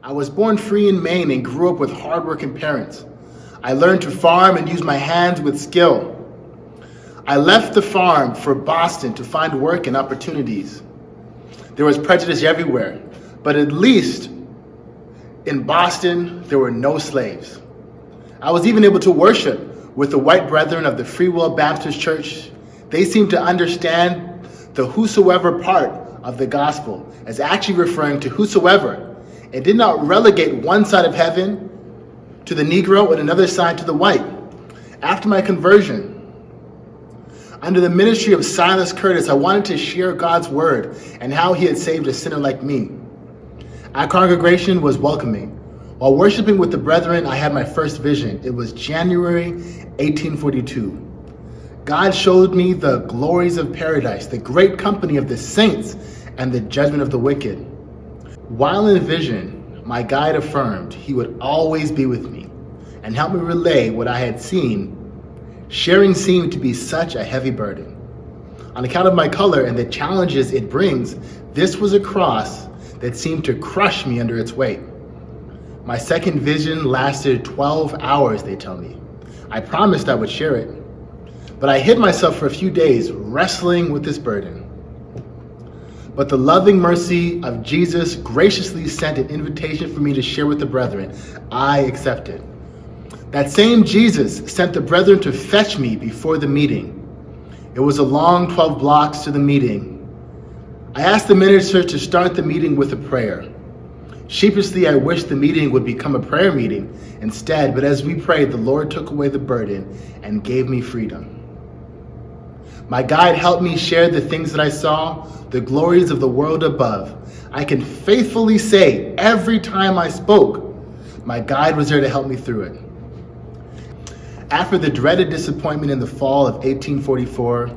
I was born free in Maine and grew up with hardworking parents. I learned to farm and use my hands with skill. I left the farm for Boston to find work and opportunities. There was prejudice everywhere, but at least in Boston, there were no slaves. I was even able to worship with the white brethren of the Free Will Baptist Church. They seemed to understand the whosoever part of the gospel as actually referring to whosoever. It did not relegate one side of heaven to the Negro and another side to the white. After my conversion, under the ministry of Silas Curtis, I wanted to share God's word and how he had saved a sinner like me. Our congregation was welcoming. While worshiping with the brethren, I had my first vision. It was January 1842. God showed me the glories of paradise, the great company of the saints, and the judgment of the wicked. While in vision, my guide affirmed he would always be with me and help me relay what I had seen. Sharing seemed to be such a heavy burden. On account of my color and the challenges it brings, this was a cross that seemed to crush me under its weight. My second vision lasted 12 hours, they tell me. I promised I would share it, but I hid myself for a few days wrestling with this burden. But the loving mercy of Jesus graciously sent an invitation for me to share with the brethren. I accepted. That same Jesus sent the brethren to fetch me before the meeting. It was a long 12 blocks to the meeting. I asked the minister to start the meeting with a prayer. Sheepishly, I wished the meeting would become a prayer meeting instead, but as we prayed, the Lord took away the burden and gave me freedom. My guide helped me share the things that I saw, the glories of the world above. I can faithfully say every time I spoke, my guide was there to help me through it. After the dreaded disappointment in the fall of 1844,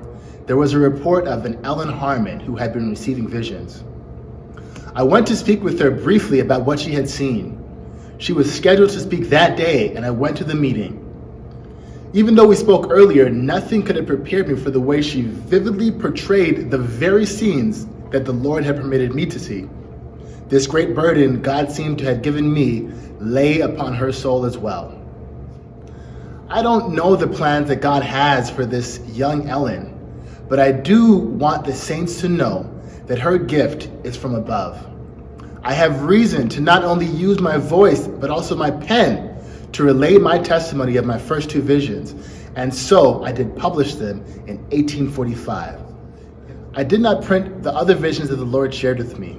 there was a report of an Ellen Harmon who had been receiving visions. I went to speak with her briefly about what she had seen. She was scheduled to speak that day, and I went to the meeting. Even though we spoke earlier, nothing could have prepared me for the way she vividly portrayed the very scenes that the Lord had permitted me to see. This great burden God seemed to have given me lay upon her soul as well. I don't know the plans that God has for this young Ellen, but I do want the saints to know that her gift is from above. I have reason to not only use my voice, but also my pen to relay my testimony of my first two visions, and so I did publish them in 1845. I did not print the other visions that the Lord shared with me.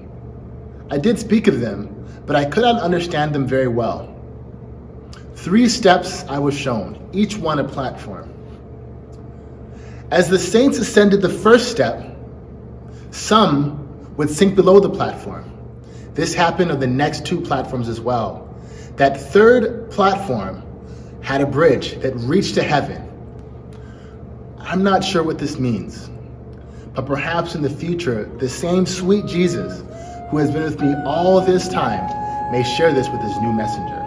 I did speak of them, but I could not understand them very well. 3 steps I was shown, each one a platform. As the saints ascended the first step, some would sink below the platform. This happened on the next 2 platforms as well. That third platform had a bridge that reached to heaven. I'm not sure what this means, but perhaps in the future, the same sweet Jesus who has been with me all this time may share this with his new messenger.